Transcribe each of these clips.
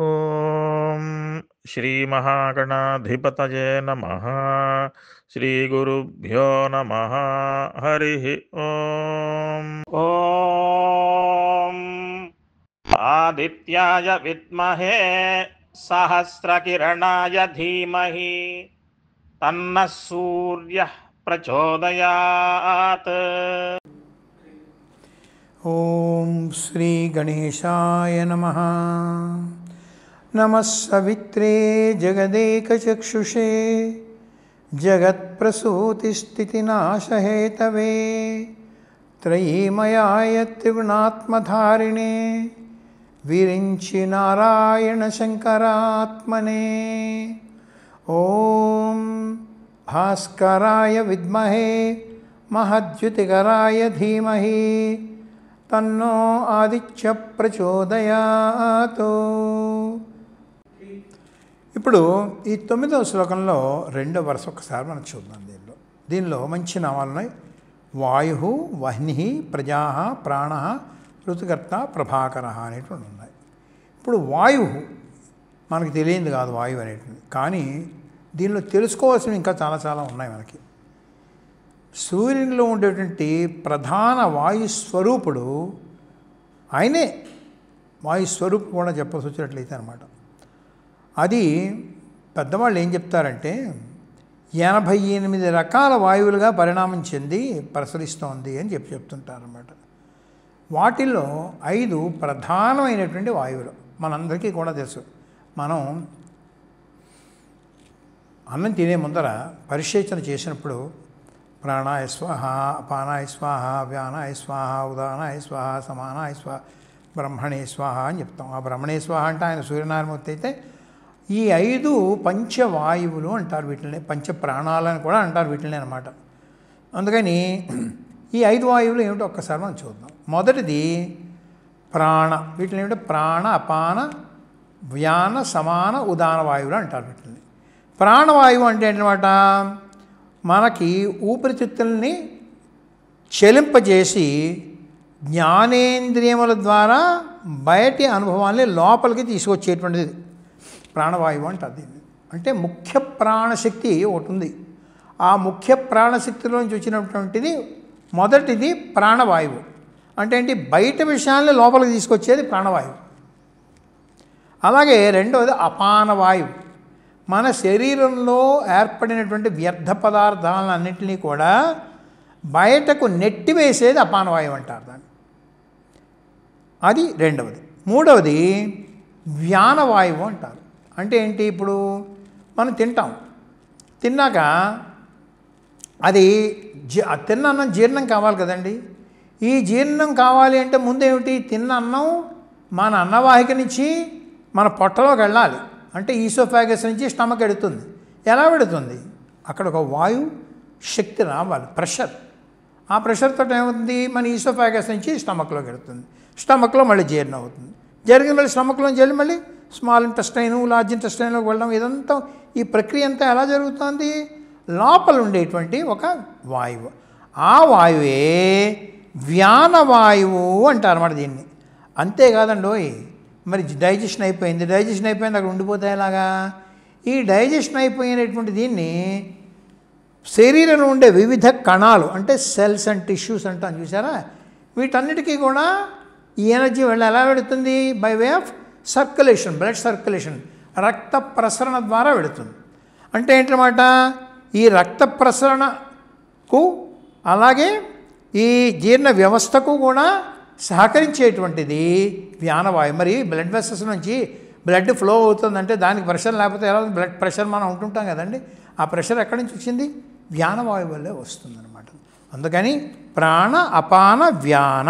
ఓం శ్రీ మహాగణాధిపతయే నమః. శ్రీ గురుభ్యో నమః. హరి ఓం. ఓం ఆదిత్యాయ విద్మహే సహస్రకిరణాయ ధీమహి తన్నః సూర్యః ప్రచోదయాత్. ఓం శ్రీ గణేశాయ నమః. నమః సవిత్రే జగదేకచక్షుషే జగత్ప్రసూతిస్థితినాశహేతవే త్రయీమయాయ త్రిగుణాత్మధారిణే విరించి నారాయణ శంకరాత్మనే. ఓం భాస్కరాయ విద్మహే మహద్యుతికరాయ ధీమహి తన్నో ఆదిత్య ప్రచోదయాత్. ఇప్పుడు ఈ 9వ శ్లోకంలో 2వ వరుస ఒకసారి మనం చూద్దాం. దీనిలో మంచి నామాలు ఉన్నాయి. వాయు, వహ్ని, ప్రజా, ప్రాణ, ఋతుకర్త, ప్రభాకర అనేటువంటి ఉన్నాయి. ఇప్పుడు వాయువు మనకు తెలియంది కాదు, వాయువు అనేటువంటి. కానీ దీనిలో తెలుసుకోవాల్సినవి ఇంకా చాలా చాలా ఉన్నాయి మనకి. సూర్యునిలో ఉండేటువంటి ప్రధాన వాయుస్వరూపుడు ఆయనే. వాయుస్వరూపుడు కూడా చెప్పాల్సి వచ్చినట్లయితే అనమాట. అది పెద్దవాళ్ళు ఏం చెప్తారంటే 88 రకాల వాయువులుగా పరిణామం చెంది ప్రసరిస్తోంది అని చెప్తుంటారన్నమాట. వాటిల్లో 5 ప్రధానమైనటువంటి వాయువులు మనందరికీ కూడా తెలుసు. మనం అన్నం తినే ముందర పరిశేచన చేసినప్పుడు ప్రాణాయ స్వాహ, అపానాయ స్వాహ, వ్యానాయ స్వాహ, ఉదానాయ స్వాహ, సమానాయ స్వాహ, బ్రహ్మణే స్వాహ అని చెప్తాం. ఆ బ్రహ్మణే స్వాహ అంటే ఆయన సూర్యనారాయణమూర్తి అయితే ఈ 5 పంచవాయువులు అంటారు వీటిని. పంచ ప్రాణాలని కూడా అంటారు వీటిని అనమాట. అందుకని ఈ 5 వాయువులు ఏమిటో ఒక్కసారి మనం చూద్దాం. మొదటిది ప్రాణ. వీటిని ఏమిటో ప్రాణ, అపాన, వ్యాన, సమాన, ఉదాన వాయువులు అంటారు వీటిని. ప్రాణవాయువు అంటే ఏంటన్నమాట, మనకి ఊపిరితిత్తుల్ని చెలింపజేసి జ్ఞానేంద్రియముల ద్వారా బయటి అనుభవాల్ని లోపలికి తీసుకొచ్చేటువంటిది ప్రాణవాయువు అంటారు దీన్ని. అంటే ముఖ్య ప్రాణశక్తి ఒకటి ఉంది. ఆ ముఖ్య ప్రాణశక్తిలోంచి వచ్చినటువంటిది మొదటిది ప్రాణవాయువు. అంటే ఏంటి, బయట విషయాల్ని లోపలికి తీసుకొచ్చేది ప్రాణవాయువు. అలాగే రెండవది అపానవాయువు. మన శరీరంలో ఏర్పడినటువంటి వ్యర్థ పదార్థాలన్నింటినీ కూడా బయటకు నెట్టివేసేది అపానవాయువు అంటారు దాన్ని. అది రెండవది. మూడవది వ్యానవాయువు అంటారు. అంటే ఏంటి, ఇప్పుడు మనం తిన్నాక అది తిన్న అన్నం జీర్ణం కావాలి కదండి. ఈ జీర్ణం కావాలి అంటే ముందేమిటి, తిన్న అన్నం మన అన్నవాహిక నుంచి మన పొట్టలోకి వెళ్ళాలి. అంటే ఈసోఫాగస్ నుంచి స్టమక్ ఎడుతుంది. ఎలా పెడుతుంది, అక్కడ ఒక వాయు శక్తి రావాలి, ప్రెషర్. ఆ ప్రెషర్తో ఏమవుతుంది, మన ఈసోఫాగస్ నుంచి స్టమక్లోకి ఎడుతుంది. స్టమక్లో మళ్ళీ జీర్ణం అవుతుంది. జరిగిన మళ్ళీ స్టమక్లోంచి వెళ్ళి మళ్ళీ స్మాల్ ఇంటెస్టైన్, లార్జ్ ఇంటెస్టైన్లోకి వెళ్ళడం. ఇదంతా ఈ ప్రక్రియ అంతా ఎలా జరుగుతుంది, లోపల ఉండేటువంటి ఒక వాయువు. ఆ వాయువే వ్యానవాయువు అంటారు అన్నమాట దీన్ని. అంతేకాదండోయ్, మరి డైజెషన్ అయిపోయింది అక్కడ ఉండిపోతే ఎలాగా. ఈ డైజెషన్ అయిపోయినటువంటి దీన్ని శరీరంలో ఉండే వివిధ కణాలు అంటే సెల్స్ అండ్ టిష్యూస్ అంటాం చూసారా, వీటన్నిటికీ కూడా ఈ ఎనర్జీ ఎలా వెళుతుంది, by way of circulation, blood circulation, రక్త ప్రసరణ ద్వారా వెళుతుంది. అంటే ఏంటన్నమాట, ఈ రక్త ప్రసరణకు అలాగే ఈ జీర్ణ వ్యవస్థకు కూడా సహకరించేటువంటిది వ్యానవాయువు. మరి బ్లడ్ వెసల్స్ నుంచి బ్లడ్ ఫ్లో అవుతుందంటే దానికి ప్రెషర్ లేకపోతే ఎలా, బ్లడ్ ప్రెషర్ మనం ఉంటుంటాం కదండి. ఆ ప్రెషర్ ఎక్కడి నుంచి వచ్చింది, వ్యానవాయువు వల్లే వస్తుందన్నమాట. అందుకని ప్రాణ, అపాన, వ్యాన,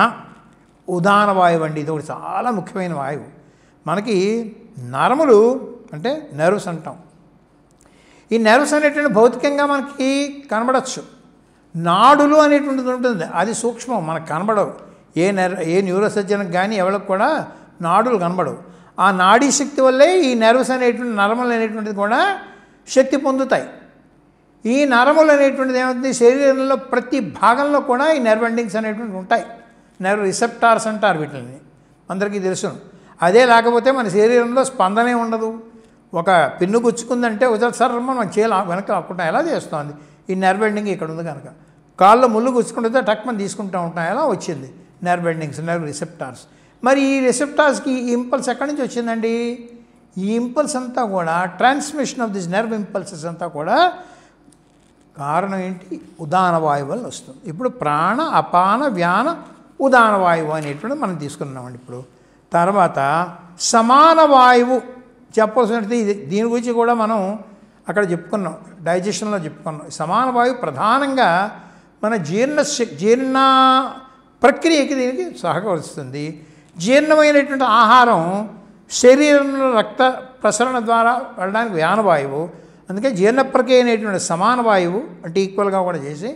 ఉదాన వాయువు అండి. ఇది ఒకటి చాలా ముఖ్యమైన వాయువు. మనకి నరములు అంటే నెర్వ్స్ అంటాం. ఈ నెర్వ్స్ అనేటువంటి భౌతికంగా మనకి కనబడచ్చు. నాడులు అనేటువంటిది ఉంటుంది, అది సూక్ష్మం, మనకు కనబడవు. ఏ న్యూరోసర్జన్కి కానీ ఎవరికి కూడా నాడులు కనబడవు. ఆ నాడీ శక్తి వల్లే ఈ నెర్వ్స్ అనేటువంటి నరములు అనేటువంటిది కూడా శక్తి పొందుతాయి. ఈ నరములు అనేటువంటిది ఏమవుతుంది, శరీరంలో ప్రతి భాగంలో కూడా ఈ నెర్వ్ ఎండింగ్స్ అనేటువంటివి ఉంటాయి. నెర్వ్ రిసెప్టార్స్ అంటారు వీటిని, అందరికీ తెలుసు. అదే లేకపోతే మన శరీరంలో స్పందనే ఉండదు. ఒక పిన్ను గుచ్చుకుందంటే ఒకసారి సర్రమ్మ మన చేయాలి వెనక లాక్కుంటాం, ఎలా చేస్తుంది? ఈ నర్వ్ ఎండింగ్ ఇక్కడ ఉంది కనుక. కాళ్ళలో ముళ్ళు గుచ్చుకుంటే టక్మని తీసుకుంటూ ఉంటాం, ఎలా వచ్చింది? Nerve endings, nerve receptors. మరి ఈ రిసెప్టార్స్కి ఈ ఇంపల్స్ ఎక్కడి నుంచి వచ్చిందండి? ఈ ఇంపల్స్ అంతా కూడా transmission of this nerve impulses అంతా కూడా కారణం ఏంటి? ఉదాన వాయువు వల్ల వస్తుంది. ఇప్పుడు ప్రాణ, అపాన, వ్యాన, ఉదాన వాయువు అనేటువంటి మనం తీసుకున్నామండి. ఇప్పుడు తర్వాత సమాన వాయువు చెప్పవలసినది. దీని గురించి కూడా మనం అక్కడ చెప్పుకున్నాం, డైజెషన్లో చెప్పుకున్నాం. సమాన వాయువు ప్రధానంగా మన జీర్ణ ప్రక్రియకి దీనికి సహకరిస్తుంది. జీర్ణమైనటువంటి ఆహారం శరీరంలో రక్త ప్రసరణ ద్వారా వెళ్ళడానికి వ్యానవాయువు. అందుకే జీర్ణ ప్రక్రియ అనేటువంటి సమాన వాయువు అంటే ఈక్వల్గా కూడా చేసి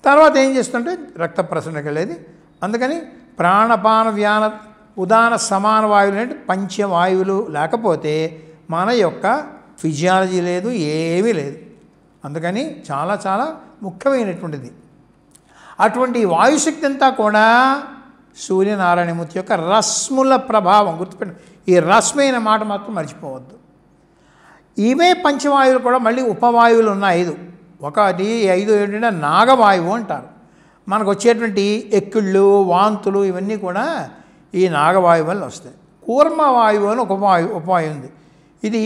తర్వాత ఏం చేస్తుంటే రక్త ప్రసరణకి వెళ్ళేది. అందుకని ప్రాణపాన వ్యాన ఉదాన సమాన వాయువులు అంటే పంచవాయువులు లేకపోతే మన యొక్క ఫిజియాలజీ లేదు, ఏమీ లేదు. అందుకని చాలా చాలా ముఖ్యమైనటువంటిది. అటువంటి వాయుశక్తి అంతా కూడా సూర్యనారాయణమూర్తి యొక్క రశ్ముల ప్రభావం. గుర్తుపెట్టు, ఈ రశ్మి అనే మాట మాత్రం మర్చిపోవద్దు. ఇవే పంచవాయువులు కూడా మళ్ళీ ఉపవాయువులు ఉన్నాయి 5. ఒకటి 5 ఏంటంటే నాగవాయువు అంటారు. మనకు వచ్చేటువంటి ఎక్కిళ్ళు, వాంతులు ఇవన్నీ కూడా ఈ నాగవాయువు వల్ల వస్తాయి. కూర్మవాయువు అని ఒక ఉపవాయువు ఉంది. ఇది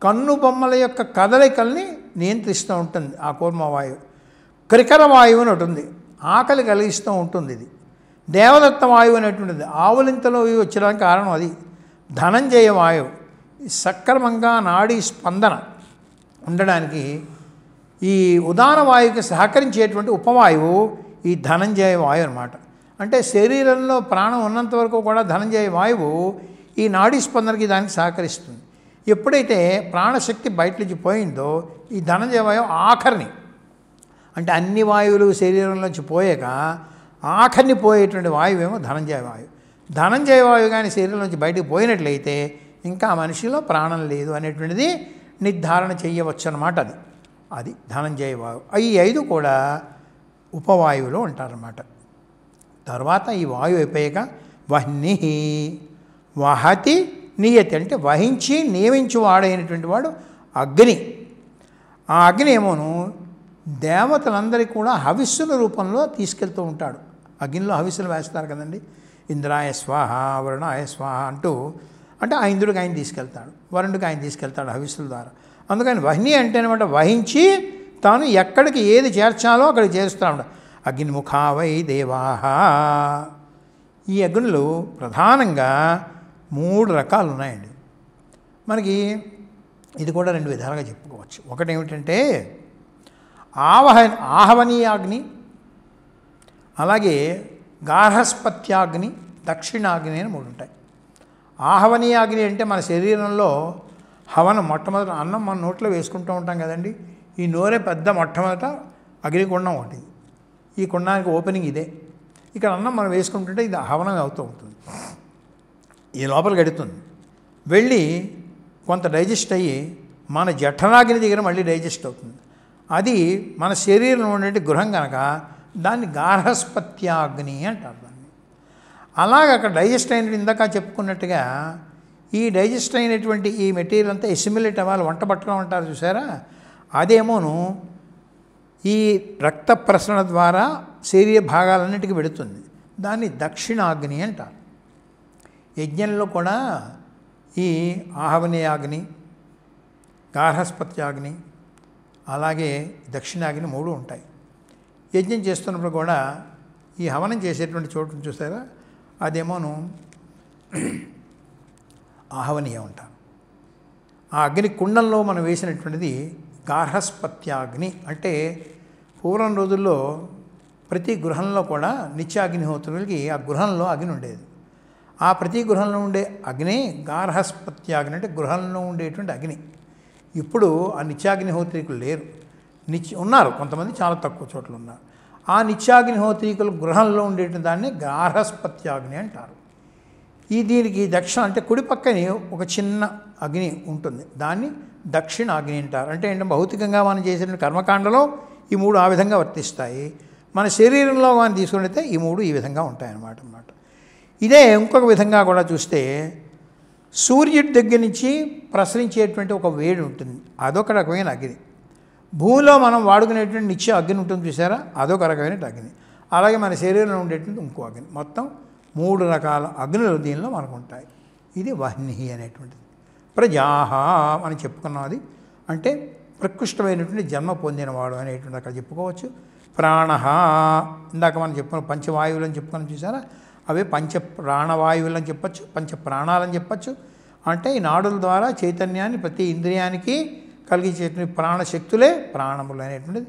కన్ను బొమ్మల యొక్క కదలికల్ని నియంత్రిస్తూ ఉంటుంది ఆ కూర్మవాయువు. క్రికర వాయువు అని ఒకటి ఉంది, ఆకలి కలిగిస్తూ ఉంటుంది. ఇది దేవదత్త వాయువు అనేటువంటిది. ఆవులింతలో వచ్చడానికి కారణం అది. ధనంజయ వాయువు సక్రమంగా నాడీ స్పందన ఉండడానికి ఈ ఉదాన వాయువుకి సహకరించేటువంటి ఉపవాయువు ఈ ధనంజయ వాయువు అన్నమాట. అంటే శరీరంలో ప్రాణం ఉన్నంత వరకు కూడా ధనంజయ వాయువు ఈ నాడీ స్పందనకి దానికి సహకరిస్తుంది. ఎప్పుడైతే ప్రాణశక్తి బయట నుంచి పోయిందో ఈ ధనంజయ వాయువు ఆఖరిని, అంటే అన్ని వాయువులు శరీరంలోంచి పోయాక ఆఖరిని పోయేటువంటి వాయువేమో ధనంజయ వాయువు. ధనంజయ వాయువు కానీ శరీరంలోంచి బయటకు పోయినట్లయితే ఇంకా మనిషిలో ప్రాణం లేదు అనేటువంటిది నిర్ధారణ చేయవచ్చు అన్నమాట. అది ధనంజయ వాయువు. ఈ 5 కూడా ఉపవాయువులు ఉంటారన్నమాట. తర్వాత ఈ వాయువు అయిపోయాక వహ్ని, వహతి, నియతి అంటే వహించి నియమించి వాడైనటువంటి వాడు అగ్ని. ఆ అగ్ని ఏమోను దేవతలందరికీ కూడా హవిస్సుల రూపంలో తీసుకెళ్తూ ఉంటాడు. అగ్నిలో హవిస్సులు వేస్తారు కదండి, ఇంద్రాయ స్వాహ, వరుణాయ స్వాహ అంటూ. అంటే ఆ ఇంద్రుడికి ఆయన తీసుకెళ్తాడు, వరుణుడికి ఆయన తీసుకెళ్తాడు హవిస్సుల ద్వారా. అందుకని వహ్ని అంటే అనమాట వహించి తాను ఎక్కడికి ఏది చేర్చాలో అక్కడికి చేస్తాడు. అగ్నిముఖావై దేవాహ. ఈ అగ్నులు ప్రధానంగా 3 రకాలు ఉన్నాయండి. మనకి ఇది కూడా 2 విధాలుగా చెప్పుకోవచ్చు. ఒకటి ఏమిటంటే ఆహవనీయాగ్ని, అలాగే గార్హస్పత్యాగ్ని, దక్షిణాగ్ని అని 3 ఉంటాయి. ఆహవనీయాగ్ని అంటే మన శరీరంలో హవనం, మొట్టమొదట అన్నం మన నోట్లో వేసుకుంటూ ఉంటాం కదండి. ఈ నోరే పెద్ద మొట్టమొదట అగ్నికుండం ఒకటి. ఈ కుండానికి ఓపెనింగ్ ఇదే. ఇక్కడ అన్నం మనం వేసుకుంటుంటే ఇది హవనం అవుతూ ఉంటుంది. ఈ లోపలికి ఎడుతుంది, వెళ్ళి కొంత డైజెస్ట్ అయ్యి మన జఠరాగ్ని దగ్గర మళ్ళీ డైజెస్ట్ అవుతుంది. అది మన శరీరంలో ఉండే గృహం కనుక దాన్ని గార్హస్పత్యాగ్ని అంటారు దాన్ని. అలాగ అక్కడ డైజెస్ట్ అయినట్టు ఇందాక చెప్పుకున్నట్టుగా ఈ డైజెస్ట్ అయినటువంటి ఈ మెటీరియల్ అంతా ఎసిమిలేట్ అవ్వాలి, వంట పట్టడం అంటారు చూసారా, అదేమోను ఈ రక్త ప్రసరణ ద్వారా శరీర భాగాలన్నిటికీ వెడుతుంది. దాన్ని దక్షిణాగ్ని అంటారు. యజ్ఞంలో కూడా ఈ ఆహవనీయాగ్ని, గార్హస్పత్యాగ్ని, అలాగే దక్షిణాగ్ని 3 ఉంటాయి. యజ్ఞం చేస్తున్నప్పుడు కూడా ఈ హవనం చేసేటువంటి చోటును చూసారా, అదేమోను ఆహవనీయం అంటారు. ఆ అగ్ని కుండంలో మనం వేసినటువంటిది గార్హస్పత్యాగ్ని. అంటే పూర్వం రోజుల్లో ప్రతి గృహంలో కూడా నిత్యాగ్నిహోత్రులకి ఆ గృహంలో అగ్ని ఉండేది. ఆ ప్రతి గృహంలో ఉండే అగ్ని గార్హస్పత్యాగ్ని, అంటే గృహంలో ఉండేటువంటి అగ్ని. ఇప్పుడు ఆ నిత్యాగ్నిహోత్రికులు లేరు, ఉన్నారు కొంతమంది, చాలా తక్కువ చోట్ల ఉన్నారు. ఆ నిత్యాగ్నిహోత్రికులు గృహంలో ఉండేటువంటి దాన్ని గార్హస్పత్యాగ్ని అంటారు. దీనికి దక్షిణ అంటే కుడి పక్కనే ఒక చిన్న అగ్ని ఉంటుంది, దాన్ని దక్షిణాగ్ని అంటారు. అంటే ఏంటంటే భౌతికంగా మనం చేసిన కర్మకాండలో ఈ 3 ఆ విధంగా వర్తిస్తాయి. మన శరీరంలో మనం తీసుకుంటే ఈ 3 ఈ విధంగా ఉంటాయన్నమాట. ఇదే ఇంకొక విధంగా కూడా చూస్తే సూర్యుడి దగ్గర నుంచి ప్రసరించేటువంటి ఒక వేడి ఉంటుంది, అదొక రకమైన అగ్ని. భూమిలో మనం వాడుకునేటువంటి నిత్య అగ్ని ఉంటుంది చూసారా, అదొక రకమైన అగ్ని. అలాగే మన శరీరంలో ఉండేటువంటి ఇంకో అగ్ని. మొత్తం 3 రకాల అగ్నులు దీనిలో మనకు ఉంటాయి. ఇది వహ్ని అనేటువంటిది. ప్రజాహ అని చెప్పుకున్నది అంటే ప్రకృష్టమైనటువంటి జన్మ పొందినవాడు అనేటువంటి అక్కడ చెప్పుకోవచ్చు. ప్రాణ, ఇందాక మనం చెప్పుకున్న పంచవాయువులు అని చెప్పుకొని చూసారా, అవే పంచ ప్రాణవాయువులు అని చెప్పచ్చు, పంచ ప్రాణాలని చెప్పచ్చు. అంటే ఈ నాడుల ద్వారా చైతన్యాన్ని ప్రతి ఇంద్రియానికి కలిగించేటువంటి ప్రాణశక్తులే ప్రాణములు అనేటువంటిది.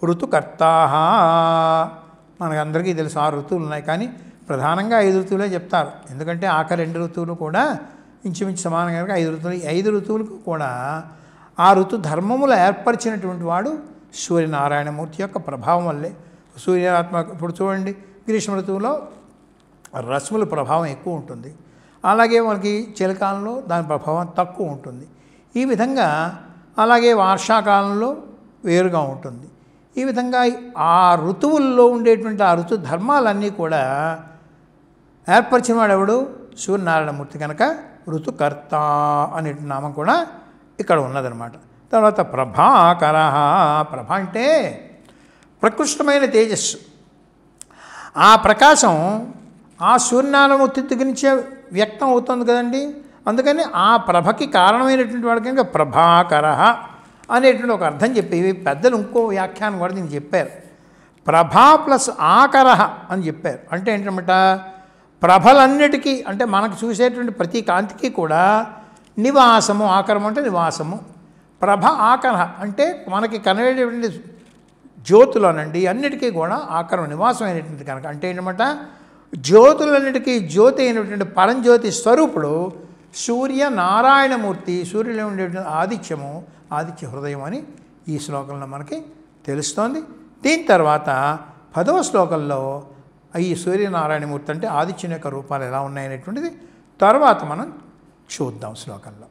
ఋతుకర్తాహ, మనకందరికీ తెలుసు 6 ఋతువులు ఉన్నాయి, కానీ ప్రధానంగా 5 ఋతువులే చెప్తారు. ఎందుకంటే ఆఖరి 2 ఋతువులు కూడా ఇంచుమించు సమానంగా 5 ఋతువులు. 5 ఋతువులకు కూడా ఆ ఋతు ధర్మములు ఏర్పరిచినటువంటి వాడు సూర్యనారాయణమూర్తి యొక్క ప్రభావం వల్లే. సూర్యాత్మ ఇప్పుడు చూడండి, గ్రీష్మ ఋతువులో రశ్ముల ప్రభావం ఎక్కువ ఉంటుంది, అలాగే మనకి చలికాలంలో దాని ప్రభావం తక్కువ ఉంటుంది. ఈ విధంగా అలాగే వర్షాకాలంలో వేరుగా ఉంటుంది. ఈ విధంగా ఆ ఋతువుల్లో ఉండేటువంటి ఆ ఋతు ధర్మాలన్నీ కూడా ఏర్పరిచిన వాడు ఎవడు? సూర్యనారాయణమూర్తి. కనుక ఋతుకర్త అనే నామం కూడా ఇక్కడ ఉన్నదన్నమాట. తర్వాత ప్రభాకర, ప్రభ అంటే ప్రకృష్టమైన తేజస్సు. ఆ ప్రకాశం ఆ సూర్యనారాయణమూర్తి దగ్గర నుంచే వ్యక్తం అవుతుంది కదండి. అందుకని ఆ ప్రభకి కారణమైనటువంటి వాడి కనుక ప్రభాకర అనేటువంటి ఒక అర్థం చెప్పి పెద్దలు ఇంకో వ్యాఖ్యానం కూడా దీన్ని చెప్పారు. ప్రభా ప్లస్ ఆకర అని చెప్పారు. అంటే ఏంటన్నమాట, ప్రభలన్నిటికీ అంటే మనకు చూసేటువంటి ప్రతి కాంతికి కూడా నివాసము, ఆకరం అంటే నివాసము, ప్రభ ఆకర అంటే మనకి కనబడేటువంటి జ్యోతులనండి అన్నిటికీ కూడా ఆకరం నివాసం అయినటువంటి కనుక. అంటే ఏంటన్నమాట, జ్యోతులన్నిటికీ జ్యోతి అయినటువంటి పరంజ్యోతి స్వరూపుడు సూర్యనారాయణమూర్తి. సూర్యులో ఉండేటువంటి ఆదిత్యము, ఆదిత్య హృదయం అని ఈ శ్లోకంలో మనకి తెలుస్తోంది. దీని తర్వాత 10వ శ్లోకంలో ఈ సూర్యనారాయణమూర్తి అంటే ఆదిత్యుని యొక్క రూపాలు ఎలా ఉన్నాయనేటువంటిది తర్వాత మనం చూద్దాం శ్లోకంలో.